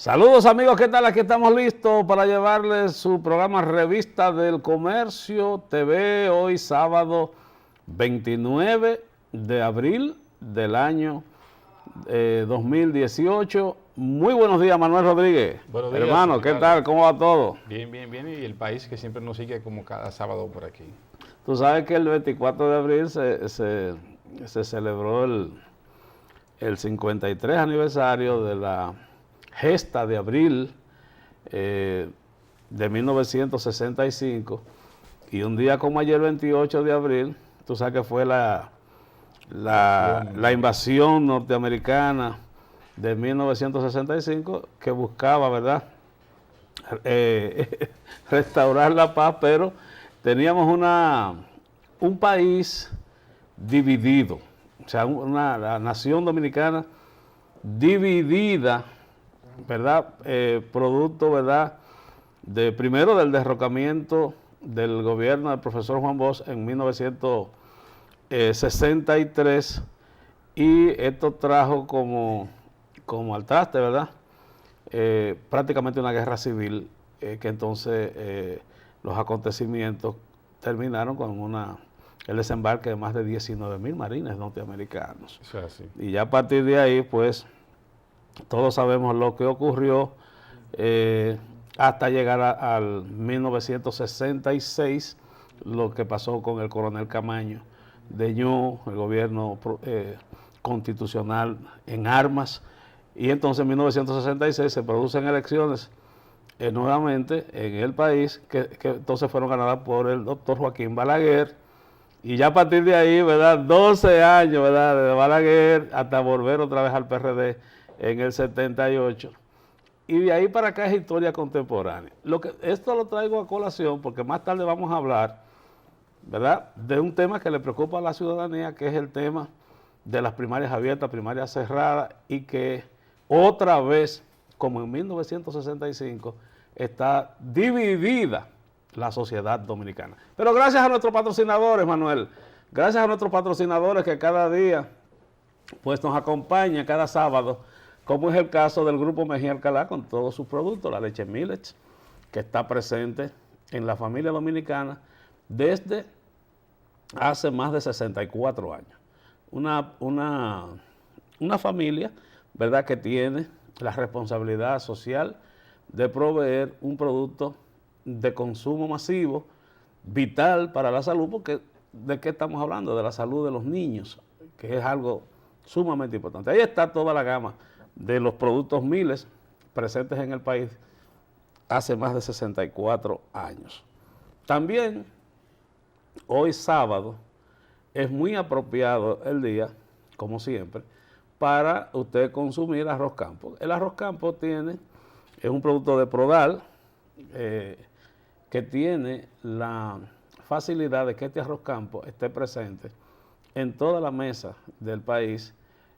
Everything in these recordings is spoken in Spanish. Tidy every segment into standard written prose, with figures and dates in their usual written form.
Saludos amigos, ¿qué tal? Aquí estamos listos para llevarles su programa Revista del Comercio TV, hoy sábado 29 de abril del año 2018. Muy buenos días, Manuel Rodríguez. Buenos días, hermano, ¿qué tal? ¿Cómo va todo? Bien, bien, bien. Y el país que siempre nos sigue como cada sábado por aquí. Tú sabes que el 24 de abril se celebró el 53 aniversario de la gesta de abril de 1965, y un día como ayer, 28 de abril, tú sabes que fue la invasión norteamericana de 1965, que buscaba, ¿verdad?, restaurar la paz, pero teníamos un país dividido, o sea, la nación dominicana dividida, ¿verdad? Producto, ¿verdad?, primero del derrocamiento del gobierno del profesor Juan Bosch en 1963, y esto trajo como al traste, ¿verdad?, prácticamente una guerra civil, que entonces los acontecimientos terminaron con el desembarque de más de 19,000 marines norteamericanos. Eso es así. Y ya a partir de ahí, pues, todos sabemos lo que ocurrió hasta llegar al 1966, lo que pasó con el coronel Camaño de Ñu, el gobierno constitucional en armas. Y entonces en 1966 se producen elecciones nuevamente en el país, que entonces fueron ganadas por el doctor Joaquín Balaguer. Y ya a partir de ahí, ¿verdad?, 12 años, ¿verdad?, de Balaguer hasta volver otra vez al PRD en el 78. Y de ahí para acá es historia contemporánea. Esto lo traigo a colación porque más tarde vamos a hablar, ¿verdad?, de un tema que le preocupa a la ciudadanía, que es el tema de las primarias abiertas, primarias cerradas, y que otra vez, como en 1965, está dividida la sociedad dominicana. Pero gracias a nuestros patrocinadores, Manuel, gracias a nuestros patrocinadores que cada día pues nos acompañan, cada sábado, como es el caso del Grupo Mejía Alcalá con todos sus productos, la leche Millets, que está presente en la familia dominicana desde hace más de 64 años. Una familia, ¿verdad?, que tiene la responsabilidad social de proveer un producto de consumo masivo, vital para la salud, porque ¿de qué estamos hablando? De la salud de los niños, que es algo sumamente importante. Ahí está toda la gama de los productos Miles presentes en el país hace más de 64 años. También, hoy sábado, es muy apropiado el día, como siempre, para usted consumir arroz campo. El arroz campo es un producto de Prodal, que tiene la facilidad de que este arroz campo esté presente en toda la mesa del país,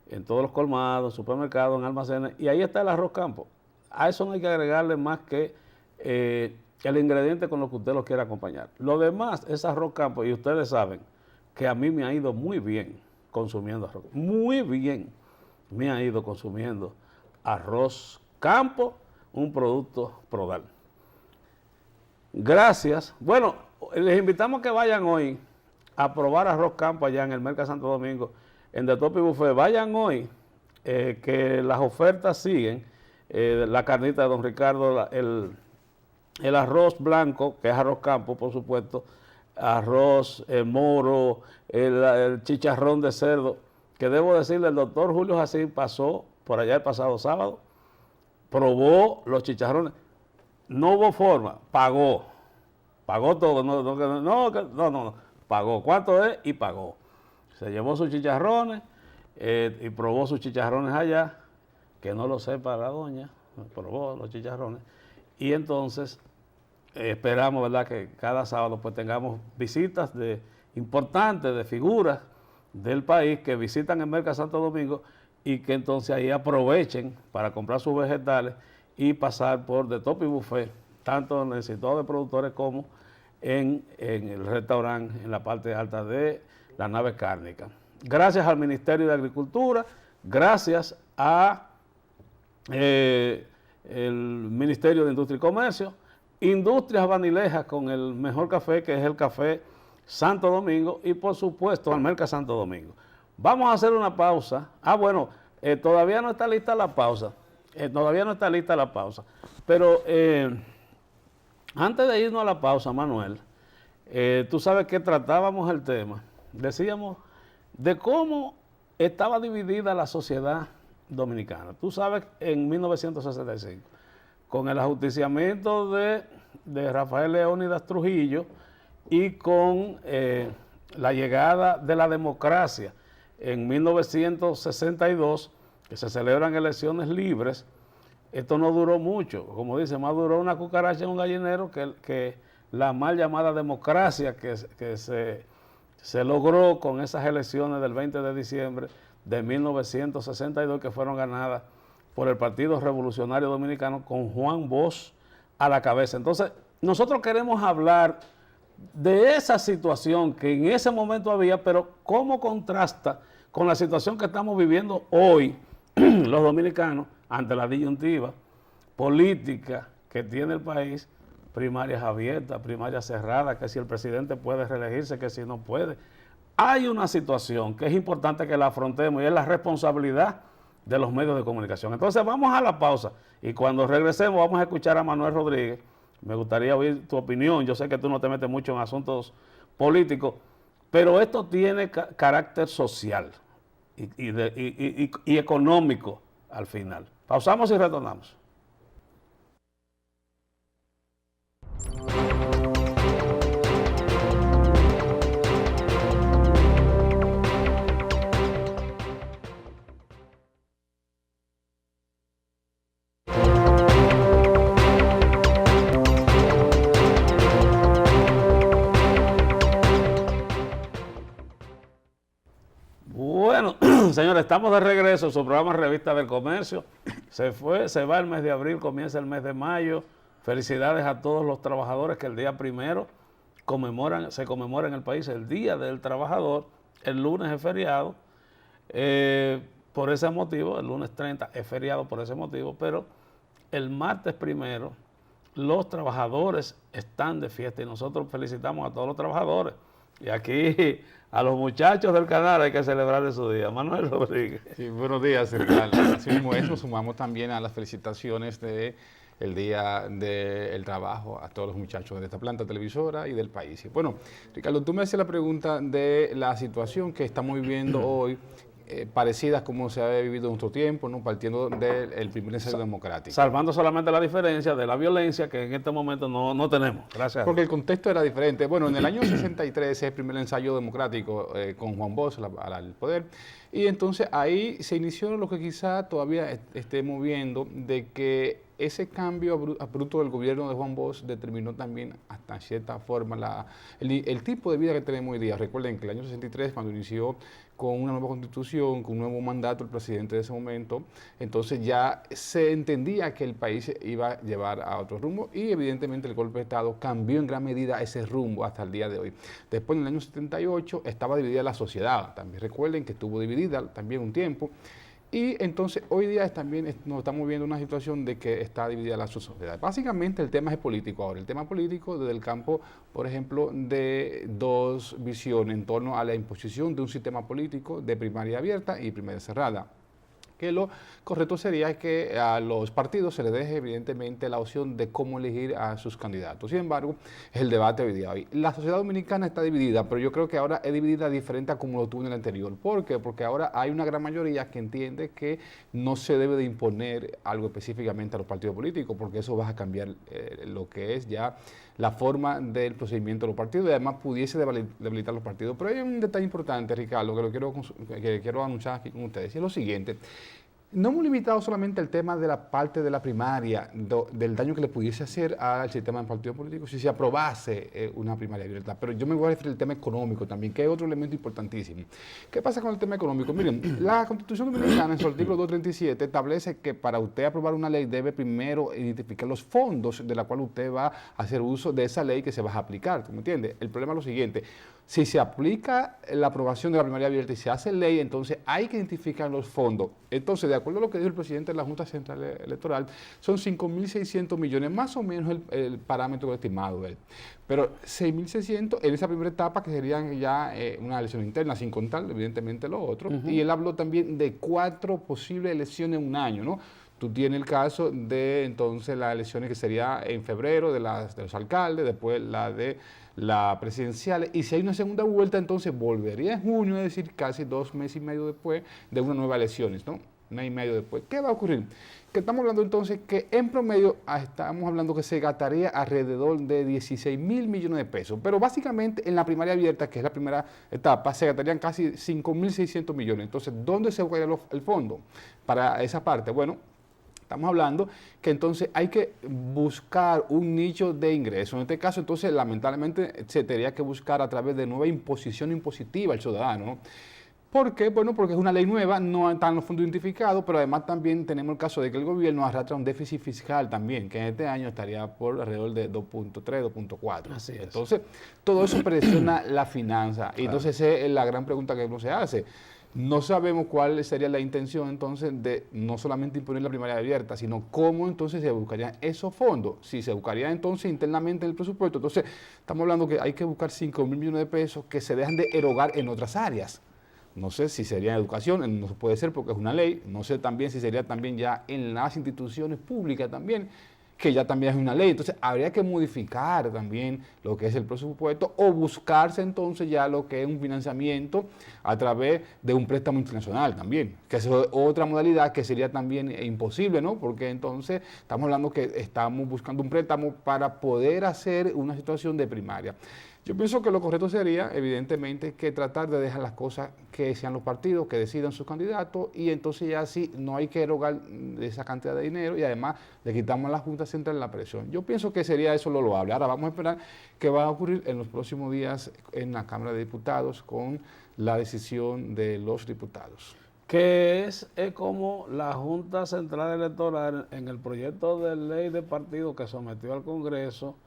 en todos los colmados, supermercados, en almacenes, y ahí está el arroz campo. A eso no hay que agregarle más que el ingrediente con lo que usted lo quiera acompañar. Lo demás es arroz campo, y ustedes saben que a mí me ha ido muy bien consumiendo arroz. Muy bien me ha ido consumiendo arroz campo, un producto Prodal. Gracias. Bueno, les invitamos a que vayan hoy a probar arroz campo allá en el Mercado Santo Domingo, en The Top Buffet. Vayan hoy, que las ofertas siguen. La carnita de Don Ricardo, el arroz blanco, que es arroz campo, por supuesto, arroz moro, el chicharrón de cerdo, que debo decirle, el doctor Julio Jacín pasó por allá el pasado sábado, probó los chicharrones, no hubo forma, pagó todo, no, pagó, ¿cuánto es? Y pagó. Se llevó sus chicharrones y probó sus chicharrones allá, que no lo sepa la doña, probó los chicharrones, y entonces esperamos, ¿verdad?, que cada sábado pues tengamos visitas importantes, de figuras del país que visitan el Mercado Santo Domingo, y que entonces ahí aprovechen para comprar sus vegetales y pasar por The Top Buffet, tanto en el sector de productores como en el restaurante, en la parte alta de la nave cárnica. Gracias al Ministerio de Agricultura, gracias a el Ministerio de Industria y Comercio, Industrias Banilejas con el mejor café, que es el Café Santo Domingo, y por supuesto Almerca Santo Domingo. Vamos a hacer una pausa. Bueno, todavía no está lista la pausa. Pero antes de irnos a la pausa, Manuel, tú sabes que tratábamos el tema, decíamos de cómo estaba dividida la sociedad dominicana. Tú sabes, en 1965, con el ajusticiamiento de Rafael Leónidas Trujillo y con la llegada de la democracia en 1962, que se celebran elecciones libres, esto no duró mucho. Como dice, más duró una cucaracha en un gallinero que la mal llamada democracia que se logró con esas elecciones del 20 de diciembre de 1962, que fueron ganadas por el Partido Revolucionario Dominicano con Juan Bosch a la cabeza. Entonces, nosotros queremos hablar de esa situación que en ese momento había, pero cómo contrasta con la situación que estamos viviendo hoy los dominicanos ante la disyuntiva política que tiene el país, primarias abiertas, primarias cerradas, que si el presidente puede reelegirse, que si no puede. Hay una situación que es importante que la afrontemos y es la responsabilidad de los medios de comunicación. Entonces vamos a la pausa y cuando regresemos vamos a escuchar a Manuel Rodríguez. Me gustaría oír tu opinión. Yo sé que tú no te metes mucho en asuntos políticos, pero esto tiene carácter social y económico al final. Pausamos y retornamos. Bueno, señores, estamos de regreso. Su programa Revista del Comercio. Se va el mes de abril, comienza el mes de mayo. Felicidades a todos los trabajadores que el día 1 se conmemora en el país el Día del Trabajador. El lunes es feriado. Por ese motivo, el lunes 30 es feriado por ese motivo, pero el martes 1 los trabajadores están de fiesta y nosotros felicitamos a todos los trabajadores. Y aquí a los muchachos del canal hay que celebrar su día. Manuel Rodríguez. Sí, buenos días, Ricardo. Así mismo es, nos sumamos también a las felicitaciones del Día del Trabajo a todos los muchachos de esta planta televisora y del país. Y bueno, Ricardo, tú me haces la pregunta de la situación que estamos viviendo hoy, parecidas como se había vivido en nuestro tiempo, ¿no? Partiendo del primer ensayo democrático. Salvando solamente la diferencia de la violencia que en este momento no tenemos. Gracias. Porque el contexto era diferente. Bueno, en el año 63 es el primer ensayo democrático con Juan Bosch al poder. Y entonces ahí se inició lo que quizá todavía estemos viendo, de que ese cambio abrupto del gobierno de Juan Bosch determinó también hasta cierta forma el tipo de vida que tenemos hoy día. Recuerden que el año 63, cuando inició con una nueva constitución, con un nuevo mandato el presidente de ese momento, entonces ya se entendía que el país iba a llevar a otro rumbo y evidentemente el golpe de Estado cambió en gran medida ese rumbo hasta el día de hoy. Después, en el año 78, estaba dividida la sociedad. También recuerden que estuvo dividida también un tiempo. Y entonces hoy día también nos estamos viendo una situación de que está dividida la sociedad. Básicamente el tema es político ahora. El tema político desde el campo, por ejemplo, de dos visiones en torno a la imposición de un sistema político de primaria abierta y primaria cerrada. Que lo correcto sería que a los partidos se les deje evidentemente la opción de cómo elegir a sus candidatos. Sin embargo, es el debate hoy día. La sociedad dominicana está dividida, pero yo creo que ahora es dividida diferente a como lo tuvo en el anterior. ¿Por qué? Porque ahora hay una gran mayoría que entiende que no se debe de imponer algo específicamente a los partidos políticos, porque eso va a cambiar lo que es ya la forma del procedimiento de los partidos y además pudiese debilitar los partidos. Pero hay un detalle importante, Ricardo, que quiero anunciar aquí con ustedes, y es lo siguiente. No hemos limitado solamente el tema de la parte de la primaria, del daño que le pudiese hacer al sistema de partidos políticos si se aprobase una primaria abierta, pero yo me voy a referir al tema económico también, que es otro elemento importantísimo. ¿Qué pasa con el tema económico? Miren, la Constitución Dominicana en su artículo 237 establece que para usted aprobar una ley debe primero identificar los fondos de la cual usted va a hacer uso de esa ley que se va a aplicar, ¿tú me entiendes? El problema es lo siguiente. Si se aplica la aprobación de la primaria abierta y se hace ley, entonces hay que identificar los fondos. Entonces, de acuerdo a lo que dijo el presidente de la Junta Central Electoral, son 5.600 millones, más o menos el parámetro estimado de él. Pero 6.600 en esa primera etapa, que serían ya una elección interna, sin contar evidentemente lo otro. Y él habló también de 4 posibles elecciones en un año, ¿no? Tú tienes el caso de entonces las elecciones que sería en febrero de los alcaldes, después la de la presidencial, y si hay una segunda vuelta, entonces volvería en junio, es decir, casi 2 meses y medio después de una nueva elecciones, ¿no? 1 mes y medio después. ¿Qué va a ocurrir? Que estamos hablando entonces que en promedio estamos hablando que se gastaría alrededor de 16.000 millones de pesos, pero básicamente en la primaria abierta, que es la primera etapa, se gastarían casi 5.600 millones. Entonces, ¿dónde se buscaría el fondo para esa parte? Bueno, estamos hablando que entonces hay que buscar un nicho de ingresos. En este caso, entonces, lamentablemente, se tendría que buscar a través de nueva imposición impositiva al ciudadano, ¿no? ¿Por qué? Bueno, porque es una ley nueva, no están los fondos identificados, pero además también tenemos el caso de que el gobierno arrastra un déficit fiscal también, que en este año estaría por alrededor de 2.3, 2.4. Así es. Entonces, todo eso presiona la finanza. Y entonces, esa es la gran pregunta que uno se hace. No sabemos cuál sería la intención entonces de no solamente imponer la primaria abierta, sino cómo entonces se buscarían esos fondos. Si se buscaría entonces internamente en el presupuesto, entonces estamos hablando que hay que buscar 5.000 millones de pesos que se dejan de erogar en otras áreas. No sé si sería en educación, no puede ser porque es una ley, no sé también si sería también ya en las instituciones públicas también, que ya también es una ley. Entonces, habría que modificar también lo que es el presupuesto o buscarse entonces ya lo que es un financiamiento a través de un préstamo internacional también, que es otra modalidad que sería también imposible, ¿no? Porque entonces estamos hablando que estamos buscando un préstamo para poder hacer una situación de primaria. Yo pienso que lo correcto sería, evidentemente, que tratar de dejar las cosas que sean los partidos, que decidan sus candidatos, y entonces ya así no hay que erogar esa cantidad de dinero y además le quitamos a la Junta Central la presión. Yo pienso que sería eso lo loable. Ahora vamos a esperar qué va a ocurrir en los próximos días en la Cámara de Diputados con la decisión de los diputados. Que es como la Junta Central Electoral en el proyecto de ley de partido que sometió al Congreso,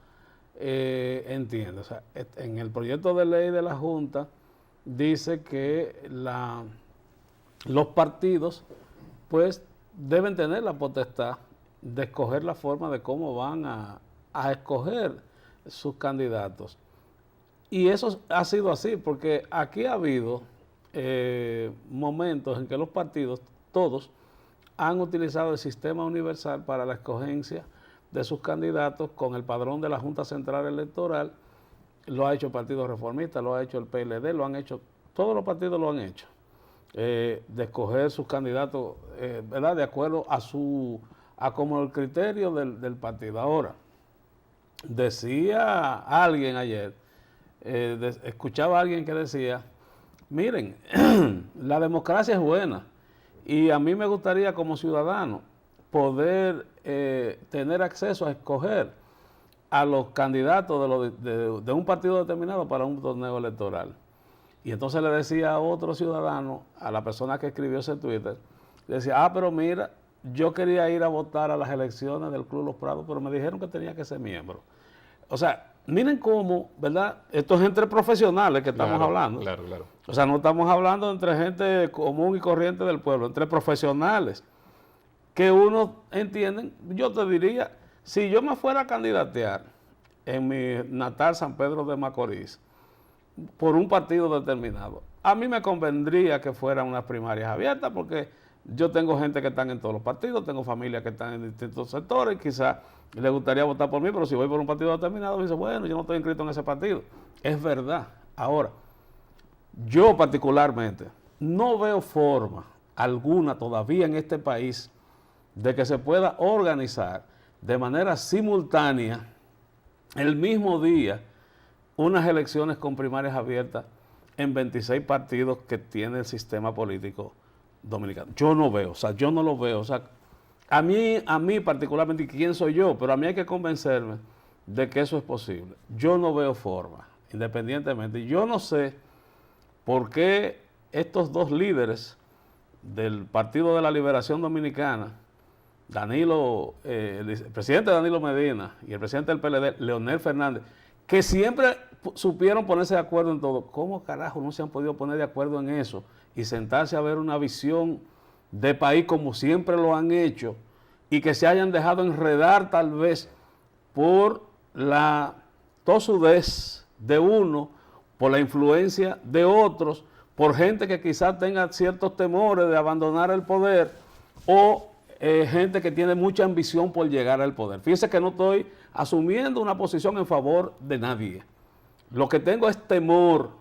entiende, o sea, en el proyecto de ley de la Junta dice que los partidos pues deben tener la potestad de escoger la forma de cómo van a escoger sus candidatos. Y eso ha sido así, porque aquí ha habido momentos en que los partidos, todos, han utilizado el sistema universal para la escogencia de sus candidatos con el padrón de la Junta Central Electoral. Lo ha hecho el Partido Reformista, lo ha hecho el PLD, lo han hecho, todos los partidos lo han hecho, de escoger sus candidatos, ¿verdad?, de acuerdo a como el criterio del partido. Ahora, decía alguien ayer, escuchaba a alguien que decía, miren, la democracia es buena y a mí me gustaría como ciudadano poder tener acceso a escoger a los candidatos de un partido determinado para un torneo electoral. Y entonces le decía a otro ciudadano, a la persona que escribió ese Twitter, le decía, pero mira, yo quería ir a votar a las elecciones del Club Los Prados, pero me dijeron que tenía que ser miembro. O sea, miren cómo, ¿verdad? Esto es entre profesionales que estamos hablando. Claro, claro. O sea, no estamos hablando entre gente común y corriente del pueblo, entre profesionales que uno entienden. Yo te diría, si yo me fuera a candidatear en mi natal San Pedro de Macorís por un partido determinado, a mí me convendría que fueran unas primarias abiertas, porque yo tengo gente que están en todos los partidos, tengo familias que están en distintos sectores, quizás les gustaría votar por mí, pero si voy por un partido determinado, me dice, bueno, yo no estoy inscrito en ese partido. Es verdad. Ahora, yo particularmente no veo forma alguna todavía en este país de que se pueda organizar de manera simultánea el mismo día unas elecciones con primarias abiertas en 26 partidos que tiene el sistema político dominicano. Yo no veo, o sea, yo no lo veo. O sea, a mí particularmente, ¿quién soy yo? Pero a mí hay que convencerme de que eso es posible. Yo no veo forma, independientemente. Yo no sé por qué estos dos líderes del Partido de la Liberación Dominicana, el presidente Danilo Medina y el presidente del PLD, Leonel Fernández, que siempre supieron ponerse de acuerdo en todo. ¿Cómo carajo no se han podido poner de acuerdo en eso y sentarse a ver una visión de país como siempre lo han hecho y que se hayan dejado enredar tal vez por la tosudez de uno, por la influencia de otros, por gente que quizás tenga ciertos temores de abandonar el poder o gente que tiene mucha ambición por llegar al poder? Fíjense que no estoy asumiendo una posición en favor de nadie. Lo que tengo es temor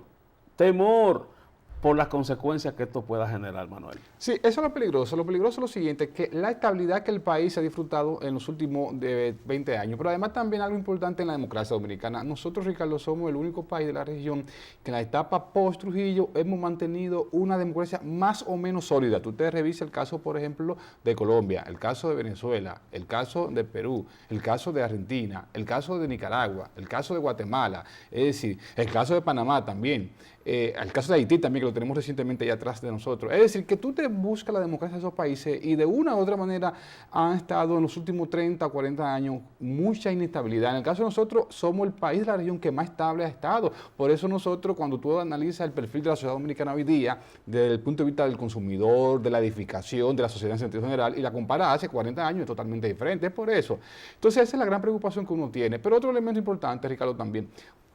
por las consecuencias que esto pueda generar, Manuel. Sí, eso es lo peligroso. Lo peligroso es lo siguiente, que la estabilidad que el país ha disfrutado en los últimos 20 años, pero además también algo importante en la democracia dominicana. Nosotros, Ricardo, somos el único país de la región que en la etapa post-Trujillo hemos mantenido una democracia más o menos sólida. Tú te revisas el caso, por ejemplo, de Colombia, el caso de Venezuela, el caso de Perú, el caso de Argentina, el caso de Nicaragua, el caso de Guatemala, es decir, el caso de Panamá también. El caso de Haití también, que lo tenemos recientemente allá atrás de nosotros. Es decir, que tú te buscas la democracia de esos países y de una u otra manera han estado en los últimos 30 o 40 años mucha inestabilidad. En el caso de nosotros, somos el país de la región que más estable ha estado. Por eso nosotros, cuando tú analizas el perfil de la sociedad dominicana hoy día, desde el punto de vista del consumidor, de la edificación, de la sociedad en sentido general, y la comparas hace 40 años, es totalmente diferente. Es por eso. Entonces, esa es la gran preocupación que uno tiene. Pero otro elemento importante, Ricardo, también,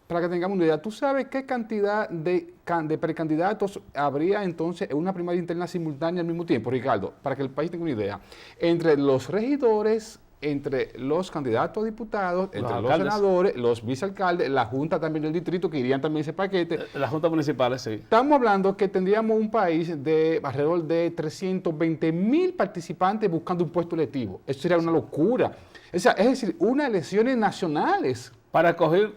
para que tengamos una idea, ¿tú sabes qué cantidad de precandidatos habría entonces en una primaria interna simultánea al mismo tiempo, Ricardo? Para que el país tenga una idea. Entre los regidores, entre los candidatos a diputados, entre los senadores, los vicealcaldes, la junta también del distrito, que irían también ese paquete. Las juntas municipales, sí. Estamos hablando que tendríamos un país de alrededor de 320,000 participantes buscando un puesto electivo. Eso sería una locura. O sea, es decir, unas elecciones nacionales. Para coger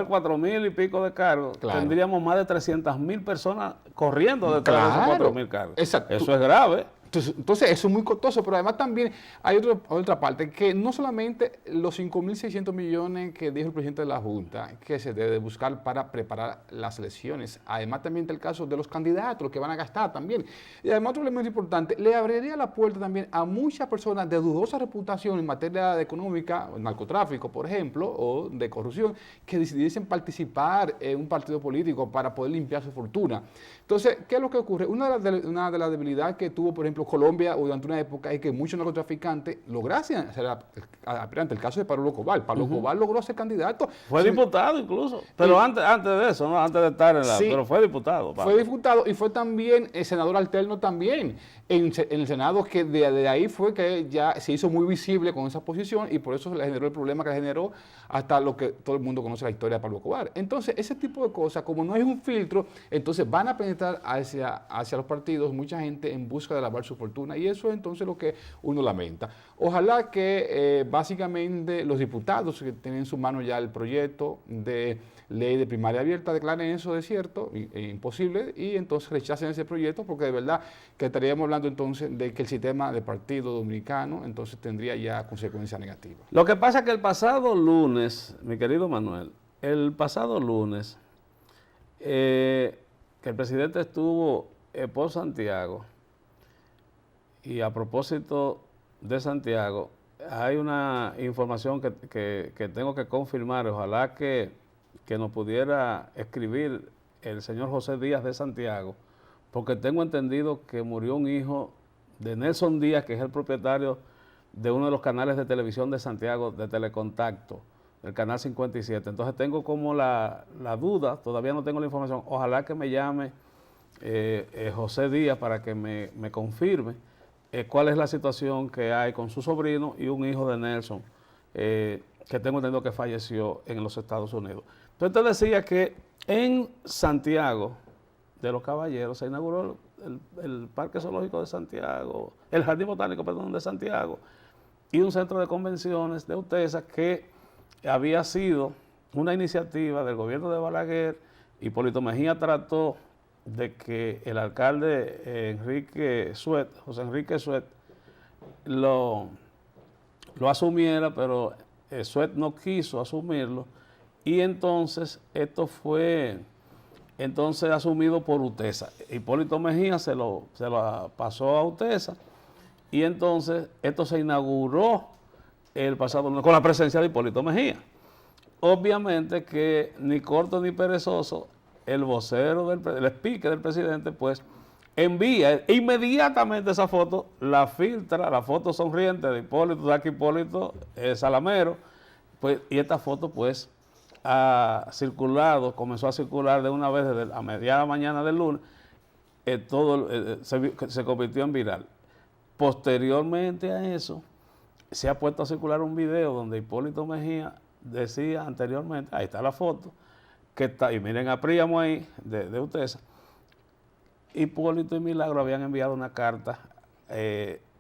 4,000 y pico de cargos, claro, tendríamos más de 300,000 personas corriendo detrás de esos 4,000 cargos. Exacto. Eso es grave. Entonces, eso es muy costoso, pero además también hay otra parte, que no solamente los 5,600 millones que dijo el presidente de la Junta, que se debe buscar para preparar las elecciones, además también está el caso de los candidatos, los que van a gastar también. Y además otro elemento importante, le abriría la puerta también a muchas personas de dudosa reputación en materia de económica, narcotráfico, por ejemplo, o de corrupción, que decidiesen participar en un partido político para poder limpiar su fortuna. Entonces, ¿qué es lo que ocurre? Una de las debilidades que tuvo, por ejemplo, Colombia durante una época es que muchos narcotraficantes lograsen ser aspirantes. El caso de Pablo Escobar. Pablo Escobar logró ser candidato. Fue diputado incluso. Pero antes de eso, ¿no? Antes de estar en la... Sí, pero fue diputado. Pablo. Fue diputado y fue también senador alterno también. En el Senado, que de ahí fue que ya se hizo muy visible con esa posición y por eso le generó el problema que le generó hasta lo que todo el mundo conoce la historia de Pablo Escobar. Entonces, ese tipo de cosas, como no hay un filtro, entonces van a penetrar hacia los partidos mucha gente en busca de lavar su fortuna y eso es entonces lo que uno lamenta. Ojalá que básicamente los diputados que tienen en su mano ya el proyecto de ley de primaria abierta declaren eso desierto, imposible, y entonces rechacen ese proyecto porque de verdad que estaríamos hablando entonces de que el sistema de partido dominicano entonces tendría ya consecuencias negativas. Lo que pasa es que el pasado lunes, mi querido Manuel, el pasado lunes, que el presidente estuvo por Santiago, y a propósito de Santiago, hay una información que tengo que confirmar, ojalá que nos pudiera escribir el señor José Díaz de Santiago, porque tengo entendido que murió un hijo de Nelson Díaz, que es el propietario de uno de los canales de televisión de Santiago, de Telecontacto, el canal 57. Entonces tengo como la duda, todavía no tengo la información, ojalá que me llame José Díaz para que me confirme cuál es la situación que hay con su sobrino y un hijo de Nelson, que tengo entendido que falleció en los Estados Unidos. Entonces te decía que en Santiago de los Caballeros se inauguró el Parque Zoológico de Santiago, el Jardín Botánico, perdón, de Santiago, y un centro de convenciones de UTESA que había sido una iniciativa del gobierno de Balaguer. Hipólito Mejía trató de que el alcalde José Enrique Suet, lo asumiera, pero Suet no quiso asumirlo, y entonces esto fue asumido por UTESA. Hipólito Mejía se lo pasó a UTESA, y entonces esto se inauguró el pasado lunes con la presencia de Hipólito Mejía. obviamente que ni corto ni perezoso, el vocero, el speaker del presidente, pues envía inmediatamente esa foto, la filtra, la foto sonriente de Hipólito, de Hipólito Salamero, pues, y esta foto pues ha circulado, comenzó a circular de una vez desde a mediada mañana del lunes, se convirtió en viral. Posteriormente a eso, se ha puesto a circular un video donde Hipólito Mejía decía anteriormente, ahí está la foto, que está, y miren a Príamo ahí, de UTESA, Hipólito y Milagro habían enviado una carta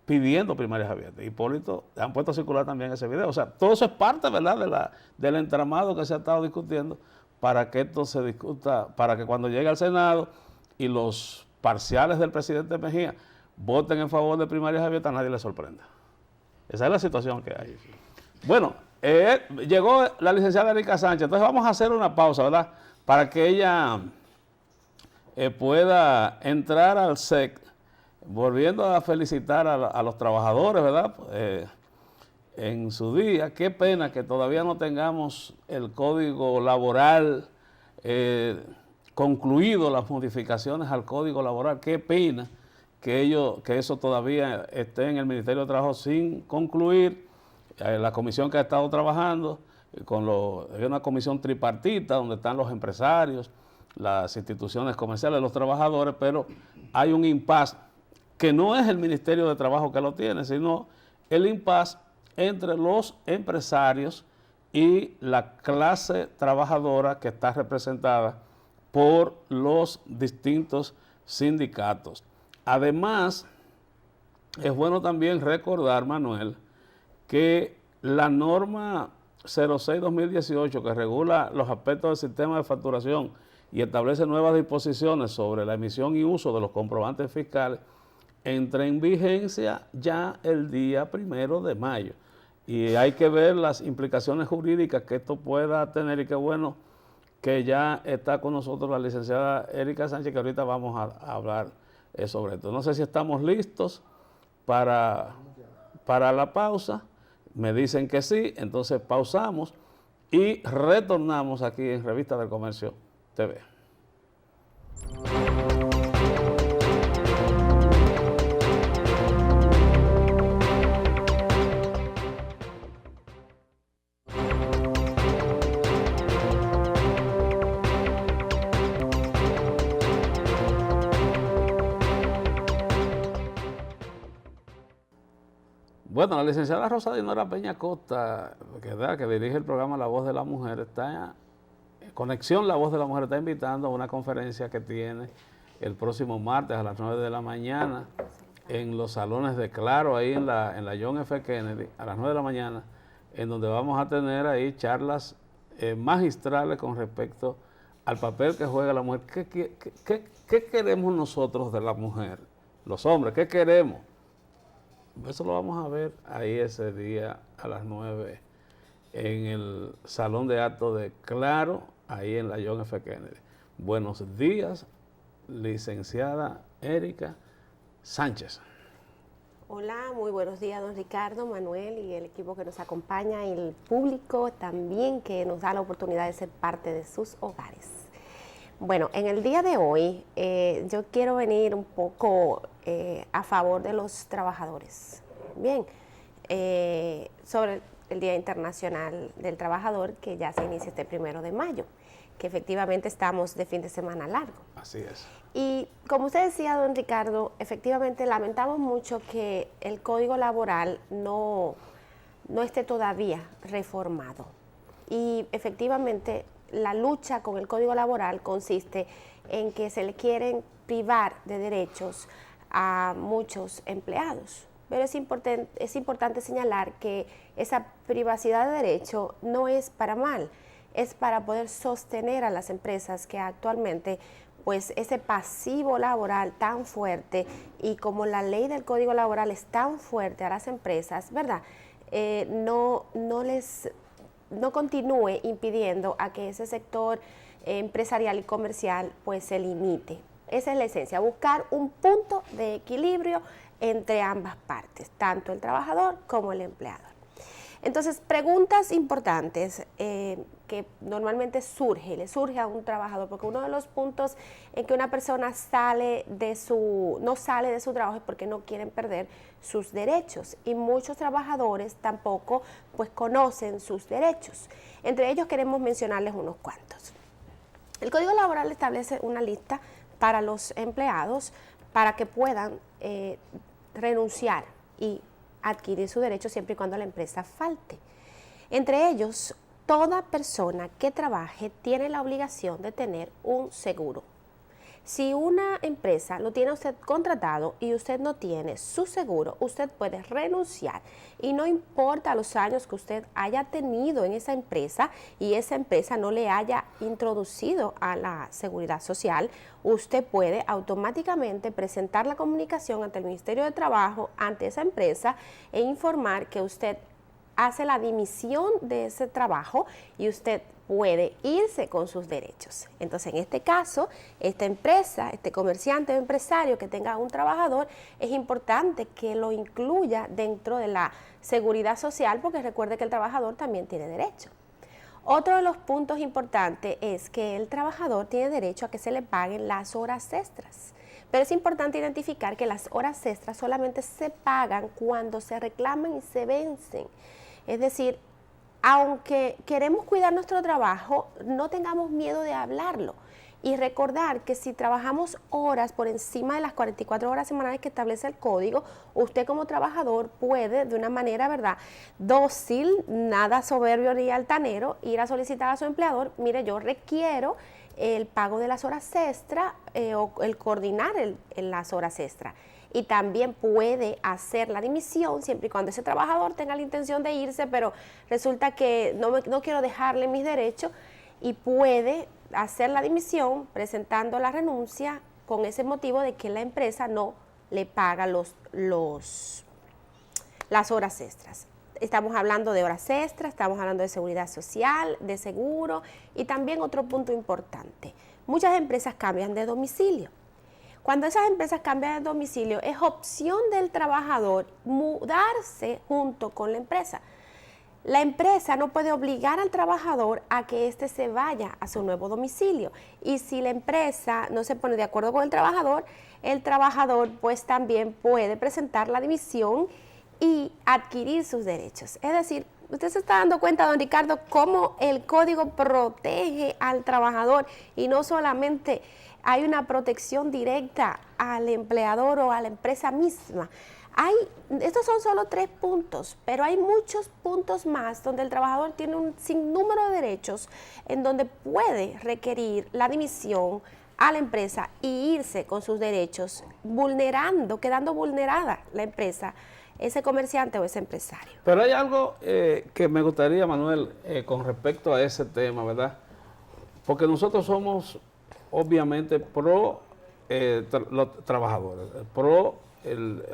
pidiendo primarias abiertas. Hipólito, han puesto a circular también ese video. O sea, todo eso es parte, ¿verdad?, del entramado que se ha estado discutiendo para que esto se discuta, para que cuando llegue al Senado y los parciales del presidente Mejía voten en favor de primarias abiertas, a nadie le sorprenda. Esa es la situación que hay. Bueno, llegó la licenciada Erika Sánchez, entonces vamos a hacer una pausa, ¿verdad?, para que ella pueda entrar al SEC, volviendo a felicitar a los trabajadores, ¿verdad?, en su día. Qué pena que todavía no tengamos el código laboral concluido, las modificaciones al código laboral. Qué pena que eso todavía esté en el Ministerio de Trabajo sin concluir. La comisión que ha estado trabajando, hay una comisión tripartita donde están los empresarios, las instituciones comerciales, los trabajadores, pero hay un impasse que no es el Ministerio de Trabajo que lo tiene, sino el impasse entre los empresarios y la clase trabajadora que está representada por los distintos sindicatos. Además, es bueno también recordar, Manuel, que la norma 06-2018 que regula los aspectos del sistema de facturación y establece nuevas disposiciones sobre la emisión y uso de los comprobantes fiscales, entra en vigencia ya el día 1 de mayo. Y hay que ver las implicaciones jurídicas que esto pueda tener, y qué bueno que ya está con nosotros la licenciada Erika Sánchez, que ahorita vamos a hablar sobre esto. No sé si estamos listos para la pausa. Me dicen que sí, entonces pausamos y retornamos aquí en Revista del Comercio TV. Bueno, la licenciada Rosa Dinora Peña Costa, que dirige el programa La Voz de la Mujer, está en Conexión La Voz de la Mujer, está invitando a una conferencia que tiene el próximo martes a las 9 de la mañana en los salones de Claro, ahí en la John F. Kennedy, a las 9 de la mañana, en donde vamos a tener ahí charlas magistrales con respecto al papel que juega la mujer. ¿Qué queremos nosotros de la mujer? Los hombres, ¿qué queremos? Eso lo vamos a ver ahí ese día a las 9 en el Salón de Actos de Claro, ahí en la John F. Kennedy. Buenos días, licenciada Erika Sánchez. Hola, muy buenos días, don Ricardo, Manuel y el equipo que nos acompaña y el público también que nos da la oportunidad de ser parte de sus hogares. Bueno, en el día de hoy yo quiero venir un poco a favor de los trabajadores. Bien, sobre el Día Internacional del Trabajador, que ya se inicia este 1 de mayo, que efectivamente estamos de fin de semana largo. Así es. Y como usted decía, don Ricardo, efectivamente lamentamos mucho que el Código Laboral no esté todavía reformado. Y efectivamente la lucha con el Código Laboral consiste en que se le quieren privar de derechos a muchos empleados. Pero es importante señalar que esa privacidad de derecho no es para mal, es para poder sostener a las empresas que actualmente, pues ese pasivo laboral tan fuerte, y como la ley del Código Laboral es tan fuerte a las empresas, ¿verdad? No continúe impidiendo a que ese sector empresarial y comercial pues se limite. Esa es la esencia, buscar un punto de equilibrio entre ambas partes, tanto el trabajador como el empleador. Entonces, preguntas importantes que normalmente le surge a un trabajador, porque uno de los puntos en que una persona no sale de su trabajo es porque no quieren perder sus derechos, y muchos trabajadores tampoco pues conocen sus derechos. Entre ellos queremos mencionarles unos cuantos. El Código Laboral establece una lista para los empleados para que puedan renunciar y adquirir su derecho siempre y cuando la empresa falte. Entre ellos, toda persona que trabaje tiene la obligación de tener un seguro. Si una empresa lo tiene usted contratado y usted no tiene su seguro, usted puede renunciar, y no importa los años que usted haya tenido en esa empresa y esa empresa no le haya introducido a la seguridad social, usted puede automáticamente presentar la comunicación ante el Ministerio de Trabajo, ante esa empresa, e informar que usted hace la dimisión de ese trabajo y usted puede irse con sus derechos. Entonces, en este caso, esta empresa, este comerciante o empresario que tenga un trabajador, es importante que lo incluya dentro de la seguridad social, porque recuerde que el trabajador también tiene derecho. Otro de los puntos importantes es que el trabajador tiene derecho a que se le paguen las horas extras. Pero es importante identificar que las horas extras solamente se pagan cuando se reclaman y se vencen. Es decir, aunque queremos cuidar nuestro trabajo, no tengamos miedo de hablarlo y recordar que si trabajamos horas por encima de las 44 horas semanales que establece el código, usted como trabajador puede, de una manera, ¿verdad?, dócil, nada soberbio ni altanero, ir a solicitar a su empleador: mire, yo requiero el pago de las horas extra o el coordinar las horas extra. Y también puede hacer la dimisión siempre y cuando ese trabajador tenga la intención de irse, pero resulta que no quiero dejarle mis derechos, y puede hacer la dimisión presentando la renuncia con ese motivo de que la empresa no le paga las horas extras. Estamos hablando de horas extras, estamos hablando de seguridad social, de seguro, y también otro punto importante: muchas empresas cambian de domicilio. Cuando esas empresas cambian de domicilio, es opción del trabajador mudarse junto con la empresa. La empresa no puede obligar al trabajador a que éste se vaya a su nuevo domicilio. Y si la empresa no se pone de acuerdo con el trabajador pues también puede presentar la dimisión y adquirir sus derechos. Es decir, usted se está dando cuenta, don Ricardo, cómo el código protege al trabajador, y no solamente hay una protección directa al empleador o a la empresa misma. Estos son solo 3 puntos, pero hay muchos puntos más donde el trabajador tiene un sinnúmero de derechos, en donde puede requerir la dimisión a la empresa y irse con sus derechos, quedando vulnerada la empresa, ese comerciante o ese empresario. Pero hay algo que me gustaría, Manuel, con respecto a ese tema, ¿verdad? Porque nosotros somos obviamente pro los trabajadores,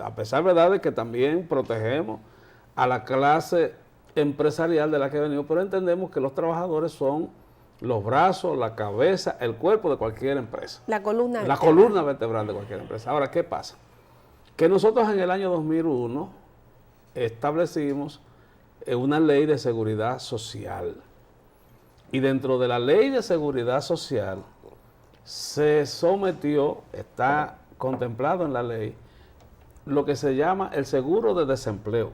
a pesar, ¿verdad?, de que también protegemos a la clase empresarial de la que venimos, pero entendemos que los trabajadores son los brazos, la cabeza, el cuerpo de cualquier empresa. La columna vertebral de cualquier empresa. Ahora, ¿qué pasa? Que nosotros en el año 2001 establecimos una ley de seguridad social. Y dentro de la ley de seguridad social se sometió, está contemplado en la ley, lo que se llama el seguro de desempleo,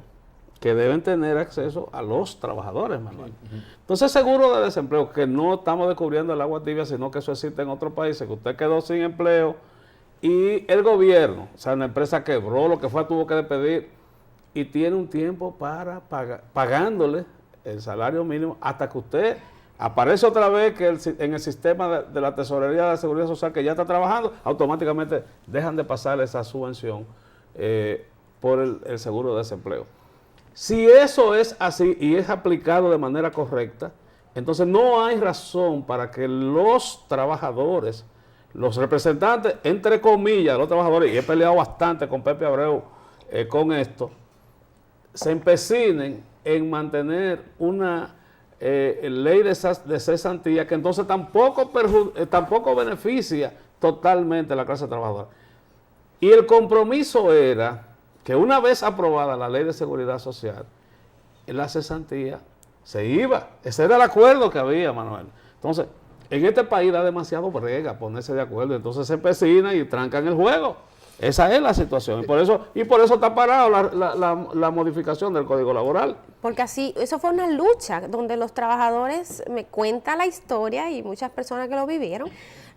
que deben tener acceso a los trabajadores, Manuel. Entonces, seguro de desempleo, que no estamos descubriendo el agua tibia, sino que eso existe en otros países, que usted quedó sin empleo y el gobierno, o sea, una empresa quebró, lo que fue, tuvo que despedir, y tiene un tiempo para pagándole el salario mínimo hasta que usted aparece otra vez que en el sistema de la tesorería de la seguridad social que ya está trabajando, automáticamente dejan de pasar esa subvención por el seguro de desempleo. Si eso es así y es aplicado de manera correcta, entonces no hay razón para que los trabajadores, los representantes, entre comillas, de los trabajadores, y he peleado bastante con Pepe Abreu con esto, se empecinen en mantener una ley de cesantía que entonces tampoco beneficia totalmente a la clase trabajadora. Y el compromiso era que una vez aprobada la ley de seguridad social, la cesantía se iba. Ese era el acuerdo que había, Manuel. Entonces, en este país da demasiado brega ponerse de acuerdo, entonces se empecinan y trancan el juego. Esa es la situación. Y por eso está parado la modificación del Código Laboral. Porque así, eso fue una lucha donde los trabajadores, me cuenta la historia y muchas personas que lo vivieron,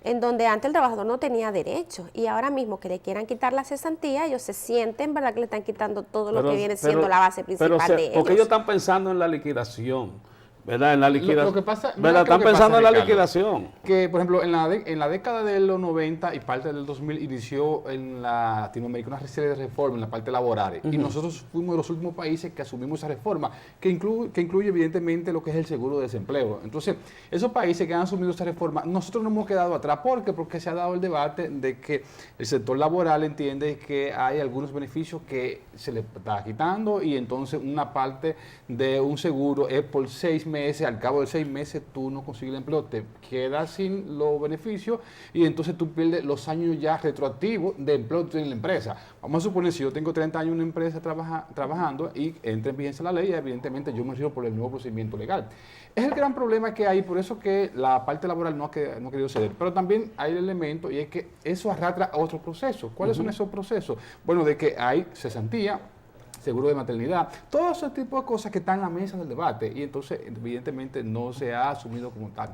en donde antes el trabajador no tenía derechos y ahora mismo que le quieran quitar la cesantía, ellos se sienten, ¿verdad?, que le están quitando todo lo que viene siendo la base principal de ellos. Porque ellos están pensando en la liquidación. ¿Verdad? En la liquidación. Lo que pasa, ¿verdad? Están pensando en la liquidación. Que, por ejemplo, en la década de los 90 y parte del 2000 inició en la Latinoamérica una serie de reformas en la parte laboral. Y nosotros fuimos de los últimos países que asumimos esa reforma, que incluye evidentemente lo que es el seguro de desempleo. Entonces, esos países que han asumido esa reforma, nosotros no hemos quedado atrás. ¿Por qué? Porque se ha dado el debate de que el sector laboral entiende que hay algunos beneficios que se le está quitando y entonces una parte de un seguro es por 6 meses, al cabo de 6 meses tú no consigues el empleo, te quedas sin los beneficios y entonces tú pierdes los años ya retroactivos de empleo en la empresa. Vamos a suponer, si yo tengo 30 años en una empresa trabajando y entra en vigencia la ley, evidentemente yo me rijo por el nuevo procedimiento legal. Es el gran problema que hay, por eso que la parte laboral no ha querido ceder. Pero también hay el elemento y es que eso arrastra a otros procesos. ¿Cuáles son esos procesos? Bueno, de que hay cesantía, seguro de maternidad, todo ese tipo de cosas que están en la mesa del debate y entonces evidentemente no se ha asumido como tal.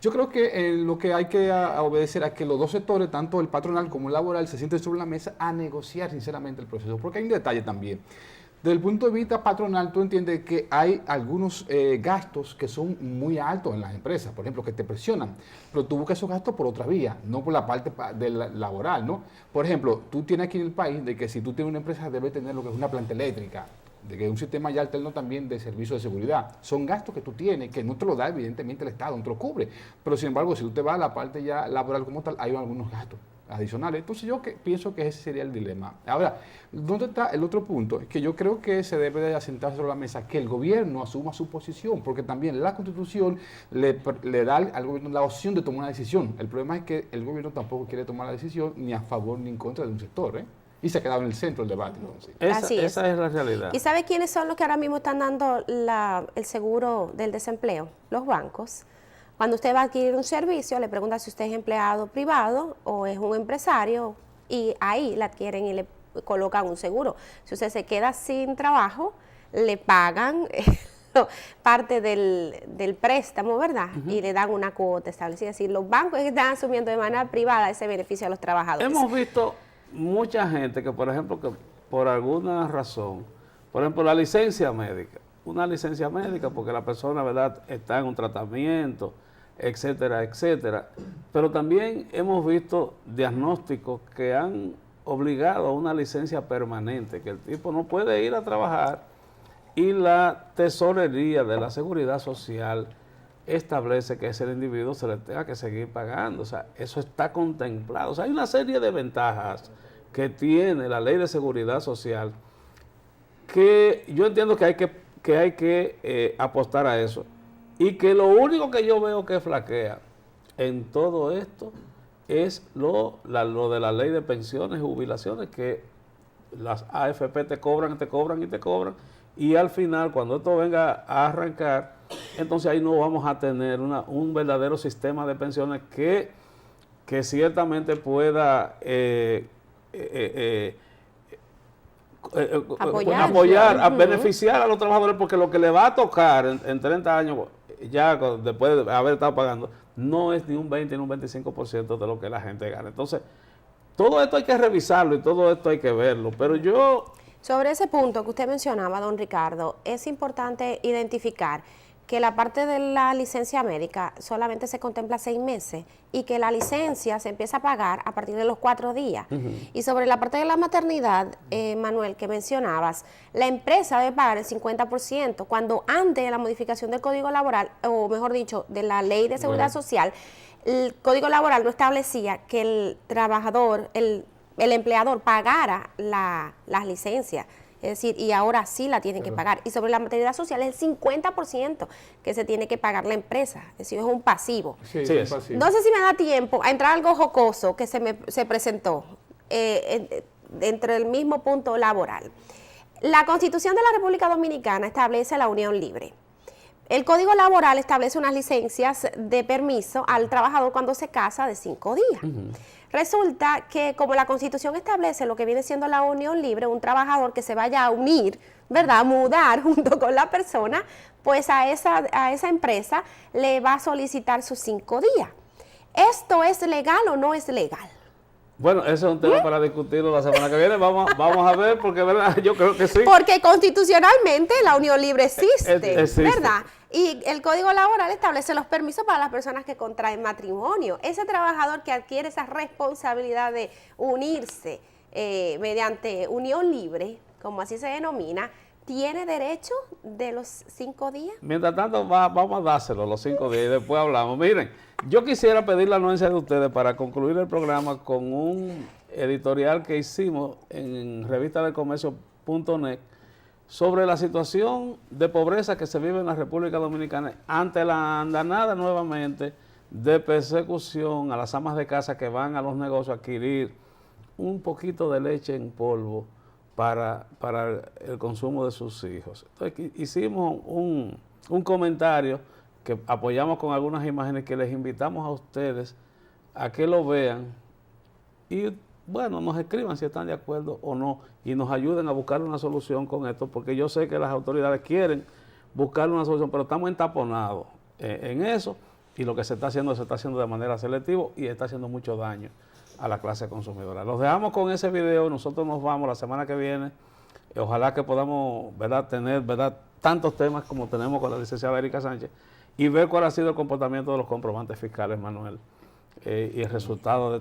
Yo creo que lo que hay que obedecer a que los dos sectores, tanto el patronal como el laboral, se sienten sobre la mesa a negociar sinceramente el proceso, porque hay un detalle también. Desde el punto de vista patronal, tú entiendes que hay algunos gastos que son muy altos en las empresas, por ejemplo, que te presionan, pero tú buscas esos gastos por otra vía, no por la parte laboral, ¿no? Por ejemplo, tú tienes aquí en el país de que si tú tienes una empresa debes tener lo que es una planta eléctrica, de que un sistema ya alterno también de servicio de seguridad. Son gastos que tú tienes, que no te lo da evidentemente el Estado, no te lo cubre, pero sin embargo, si tú te vas a la parte ya laboral como tal, hay algunos gastos adicionales. Entonces yo pienso que ese sería el dilema. Ahora, ¿dónde está el otro punto? Es que yo creo que se debe de asentar sobre la mesa que el gobierno asuma su posición, porque también la Constitución le da al gobierno la opción de tomar una decisión. El problema es que el gobierno tampoco quiere tomar la decisión ni a favor ni en contra de un sector, ¿eh? Y se ha quedado en el centro del debate. Entonces. Esa es la realidad. ¿Y sabe quiénes son los que ahora mismo están dando el seguro del desempleo? Los bancos. Cuando usted va a adquirir un servicio, le pregunta si usted es empleado privado o es un empresario y ahí la adquieren y le colocan un seguro. Si usted se queda sin trabajo, le pagan parte del préstamo, ¿verdad? Y le dan una cuota establecida. Es decir, los bancos están asumiendo de manera privada ese beneficio a los trabajadores. Hemos visto mucha gente que, por ejemplo, que por alguna razón, por ejemplo, la licencia médica, una licencia médica porque la persona, ¿verdad?, está en un tratamiento, etcétera, etcétera. Pero también hemos visto diagnósticos que han obligado a una licencia permanente, que el tipo no puede ir a trabajar y la tesorería de la Seguridad Social establece que ese individuo se le tenga que seguir pagando. O sea, eso está contemplado. O sea, hay una serie de ventajas que tiene la Ley de Seguridad Social que yo entiendo que hay que apostar a eso. Y que lo único que yo veo que flaquea en todo esto es lo de la ley de pensiones y jubilaciones, que las AFP te cobran y al final, cuando esto venga a arrancar, entonces ahí no vamos a tener un verdadero sistema de pensiones que ciertamente pueda apoyar, a beneficiar a los trabajadores, porque lo que le va a tocar en 30 años, ya después de haber estado pagando, no es ni un 20 ni un 25% de lo que la gente gana. Entonces, todo esto hay que revisarlo y todo esto hay que verlo, pero yo... Sobre ese punto que usted mencionaba, don Ricardo, es importante identificar que la parte de la licencia médica solamente se contempla 6 meses y que la licencia se empieza a pagar a partir de los 4 días. Y sobre la parte de la maternidad, Manuel, que mencionabas, la empresa debe pagar el 50%, cuando antes de la modificación del Código Laboral, o mejor dicho, de la Ley de Seguridad Social, el Código Laboral no establecía que el trabajador, el empleador pagara las licencias. Es decir, y ahora sí la tienen que pagar. Y sobre la maternidad social es el 50% que se tiene que pagar la empresa. Es decir, es un pasivo. Sí, es un pasivo. No sé si me da tiempo a entrar algo jocoso que se presentó dentro del mismo punto laboral. La Constitución de la República Dominicana establece la unión libre. El Código Laboral establece unas licencias de permiso al trabajador cuando se casa de 5 días. Resulta que como la Constitución establece lo que viene siendo la unión libre, un trabajador que se vaya a unir, ¿verdad?, a mudar junto con la persona, pues a esa empresa le va a solicitar sus 5 días. ¿Esto es legal o no es legal? Bueno, ese es un tema para discutirlo la semana que viene. Vamos a ver, porque verdad, yo creo que sí. Porque constitucionalmente la unión libre existe, Existe. ¿verdad? Y el Código Laboral establece los permisos para las personas que contraen matrimonio. Ese trabajador que adquiere esa responsabilidad de unirse mediante unión libre, como así se denomina, ¿tiene derecho de los 5 días? Mientras tanto, vamos a dárselo los 5 días y después hablamos. Miren, yo quisiera pedir la anuencia de ustedes para concluir el programa con un editorial que hicimos en revistadelcomercio.net sobre la situación de pobreza que se vive en la República Dominicana ante la andanada nuevamente de persecución a las amas de casa que van a los negocios a adquirir un poquito de leche en polvo para el consumo de sus hijos. Entonces hicimos un comentario que apoyamos con algunas imágenes que les invitamos a ustedes a que lo vean y bueno, nos escriban si están de acuerdo o no y nos ayuden a buscar una solución con esto, porque yo sé que las autoridades quieren buscar una solución, pero estamos entaponados en eso y lo que se está haciendo de manera selectiva y está haciendo mucho daño a la clase consumidora. Los dejamos con ese video y nosotros nos vamos la semana que viene. Ojalá que podamos, ¿verdad?, tener, ¿verdad?, tantos temas como tenemos con la licenciada Erika Sánchez y ver cuál ha sido el comportamiento de los comprobantes fiscales, Manuel, y el resultado de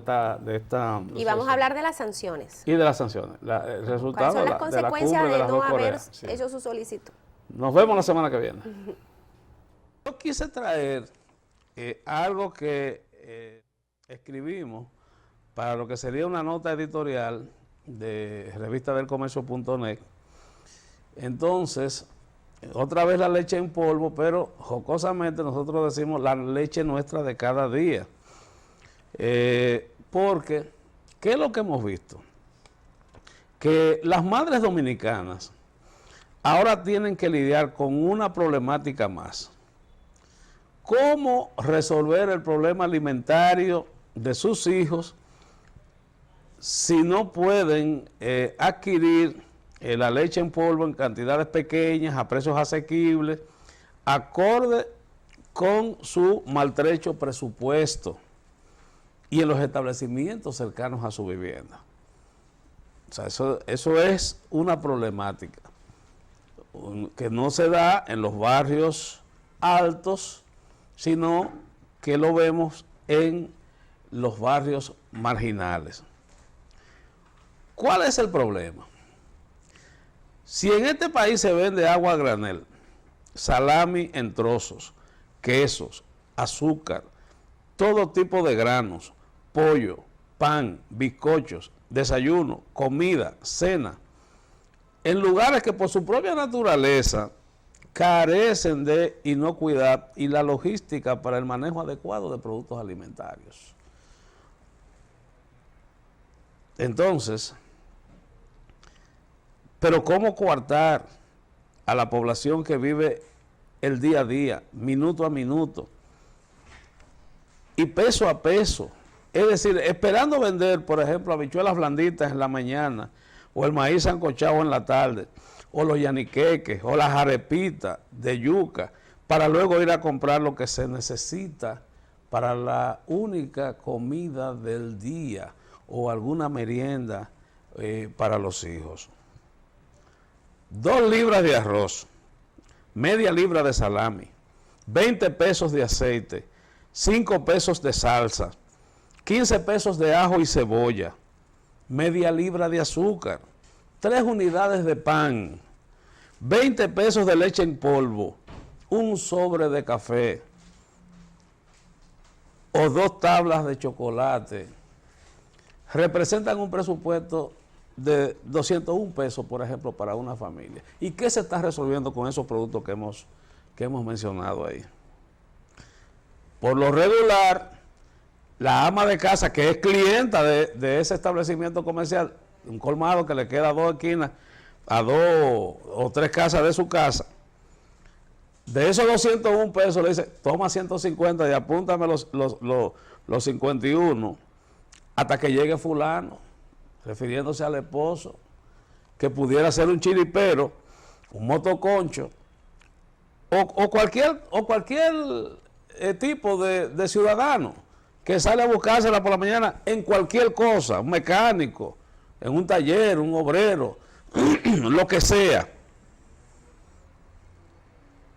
esta y vamos a hablar de las sanciones. Y de las sanciones. El resultado ¿Cuáles son las consecuencias de no haber hecho su solicitud? Nos vemos la semana que viene. Yo quise traer algo que escribimos para lo que sería una nota editorial de revistadelcomercio.net. Entonces, otra vez la leche en polvo, pero jocosamente nosotros decimos la leche nuestra de cada día. Porque, ¿qué es lo que hemos visto? Que las madres dominicanas ahora tienen que lidiar con una problemática más. ¿Cómo resolver el problema alimentario de sus hijos si no pueden adquirir la leche en polvo en cantidades pequeñas, a precios asequibles, acorde con su maltrecho presupuesto y en los establecimientos cercanos a su vivienda? O sea, eso es una problemática que no se da en los barrios altos, sino que lo vemos en los barrios marginales. ¿Cuál es el problema? Si en este país se vende agua a granel, salami en trozos, quesos, azúcar, todo tipo de granos, pollo, pan, bizcochos, desayuno, comida, cena, en lugares que por su propia naturaleza carecen de inocuidad y la logística para el manejo adecuado de productos alimentarios. Entonces, pero ¿cómo coartar a la población que vive el día a día, minuto a minuto y peso a peso? Es decir, esperando vender, por ejemplo, habichuelas blanditas en la mañana, o el maíz sancochado en la tarde, o los yaniqueques, o las arepitas de yuca, para luego ir a comprar lo que se necesita para la única comida del día, o alguna merienda para los hijos. 2 libras de arroz, media libra de salami, 20 pesos de aceite, 5 pesos de salsa, 15 pesos de ajo y cebolla, media libra de azúcar, 3 unidades de pan, 20 pesos de leche en polvo, un sobre de café o 2 tablas de chocolate, representan un presupuesto de 201 pesos, por ejemplo, para una familia. ¿Y qué se está resolviendo con esos productos que hemos mencionado ahí? Por lo regular, la ama de casa, que es clienta de ese establecimiento comercial, un colmado que le queda 2 esquinas a 2 o 3 casas de su casa, de esos 201 pesos le dice, toma 150 y apúntame los 51 hasta que llegue fulano, refiriéndose al esposo, que pudiera ser un chiripero, un motoconcho, o cualquier tipo de ciudadano que sale a buscársela por la mañana en cualquier cosa, un mecánico, en un taller, un obrero, lo que sea.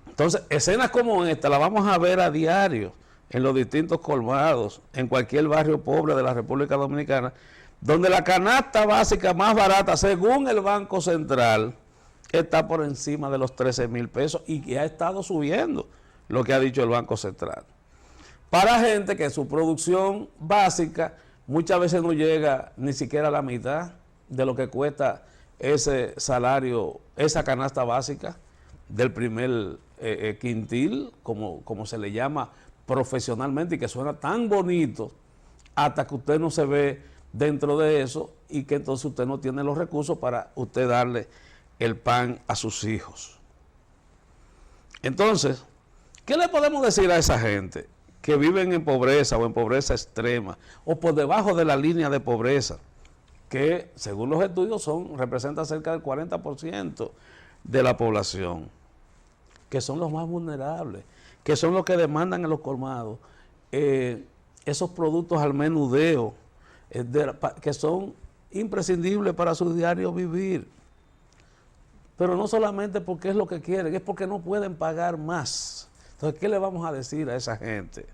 Entonces, escenas como esta las vamos a ver a diario en los distintos colmados, en cualquier barrio pobre de la República Dominicana, donde la canasta básica más barata, según el Banco Central, está por encima de los 13,000 pesos y que ha estado subiendo, lo que ha dicho el Banco Central. Para gente que su producción básica muchas veces no llega ni siquiera a la mitad de lo que cuesta ese salario, esa canasta básica del primer quintil, como se le llama profesionalmente, y que suena tan bonito hasta que usted no se ve dentro de eso y que entonces usted no tiene los recursos para usted darle el pan a sus hijos. Entonces, ¿qué le podemos decir a esa gente que viven en pobreza o en pobreza extrema o por debajo de la línea de pobreza, que según los estudios representan cerca del 40% de la población, que son los más vulnerables, que son los que demandan en los colmados esos productos al menudeo, que son imprescindibles para su diario vivir? Pero no solamente porque es lo que quieren, es porque no pueden pagar más. Entonces, ¿qué le vamos a decir a esa gente?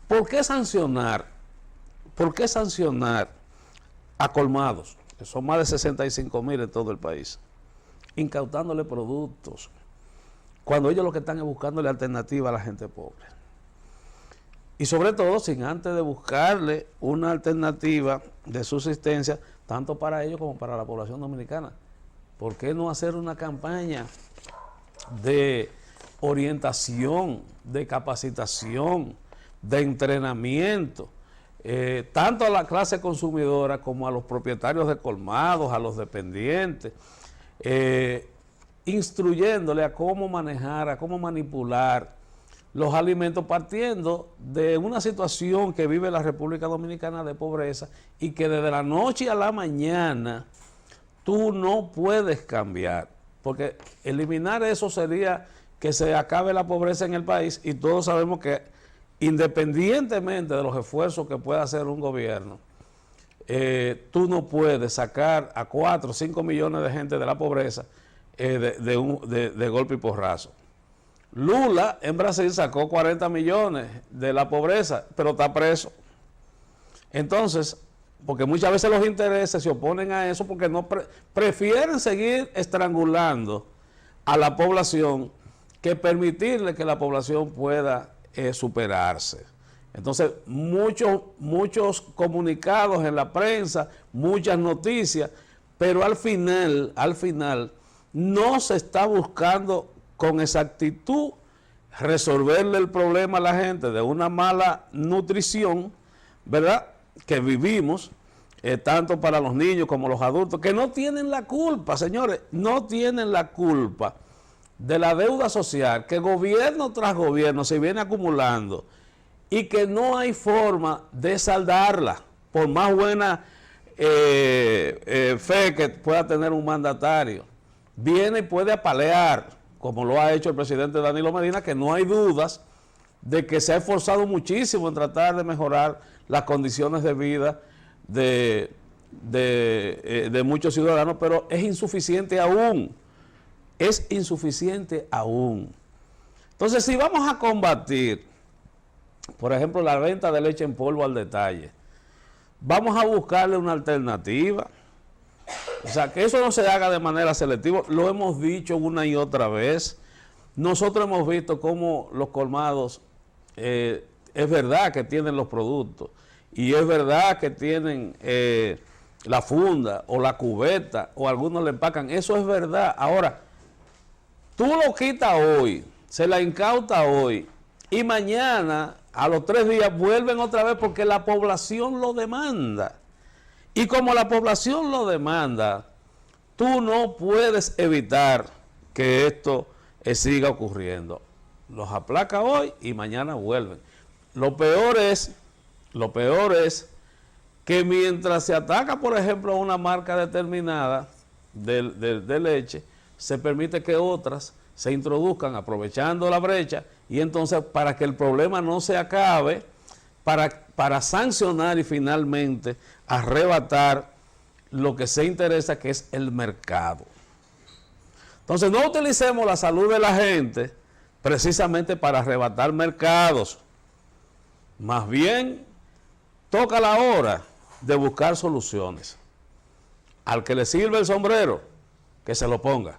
¿Por qué sancionar? ¿Por qué sancionar a colmados, que son más de 65,000 en todo el país, incautándole productos, cuando ellos lo que están es buscándole alternativa a la gente pobre? Y sobre todo, sin antes de buscarle una alternativa de subsistencia, tanto para ellos como para la población dominicana. ¿Por qué no hacer una campaña de orientación, de capacitación, de entrenamiento, tanto a la clase consumidora como a los propietarios de colmados, a los dependientes, instruyéndole a cómo manejar, a cómo manipular los alimentos, partiendo de una situación que vive la República Dominicana de pobreza y que desde la noche a la mañana tú no puedes cambiar, porque eliminar eso sería que se acabe la pobreza en el país, y todos sabemos que independientemente de los esfuerzos que pueda hacer un gobierno, tú no puedes sacar a 4 o 5 millones de gente de la pobreza de golpe y porrazo. Lula en Brasil sacó 40 millones de la pobreza, pero está preso. Entonces, porque muchas veces los intereses se oponen a eso porque no prefieren seguir estrangulando a la población que permitirle que la población pueda superarse. Entonces, muchos comunicados en la prensa, muchas noticias, pero al final no se está buscando con exactitud resolverle el problema a la gente de una mala nutrición, ¿verdad?, que vivimos, tanto para los niños como los adultos, que no tienen la culpa, señores, no tienen la culpa de la deuda social que gobierno tras gobierno se viene acumulando y que no hay forma de saldarla, por más buena fe que pueda tener un mandatario. Viene y puede apalear, como lo ha hecho el presidente Danilo Medina, que no hay dudas de que se ha esforzado muchísimo en tratar de mejorar las condiciones de vida de muchos ciudadanos, pero es insuficiente aún. Es insuficiente aún. Entonces, si vamos a combatir, por ejemplo, la venta de leche en polvo al detalle, vamos a buscarle una alternativa. O sea, que eso no se haga de manera selectiva. Lo hemos dicho una y otra vez. Nosotros hemos visto cómo los colmados, es verdad que tienen los productos, y es verdad que tienen la funda o la cubeta, o algunos le empacan. Eso es verdad. Ahora, tú lo quitas hoy, se la incauta hoy, y mañana, a los 3 días, vuelven otra vez porque la población lo demanda. Y como la población lo demanda, tú no puedes evitar que esto siga ocurriendo. Los aplaca hoy y mañana vuelven. Lo peor es que mientras se ataca, por ejemplo, a una marca determinada de leche, se permite que otras se introduzcan aprovechando la brecha, y entonces para que el problema no se acabe, para sancionar y finalmente arrebatar lo que se interesa, que es el mercado. Entonces no utilicemos la salud de la gente precisamente para arrebatar mercados. Más bien, toca la hora de buscar soluciones. Al que le sirve el sombrero, que se lo ponga.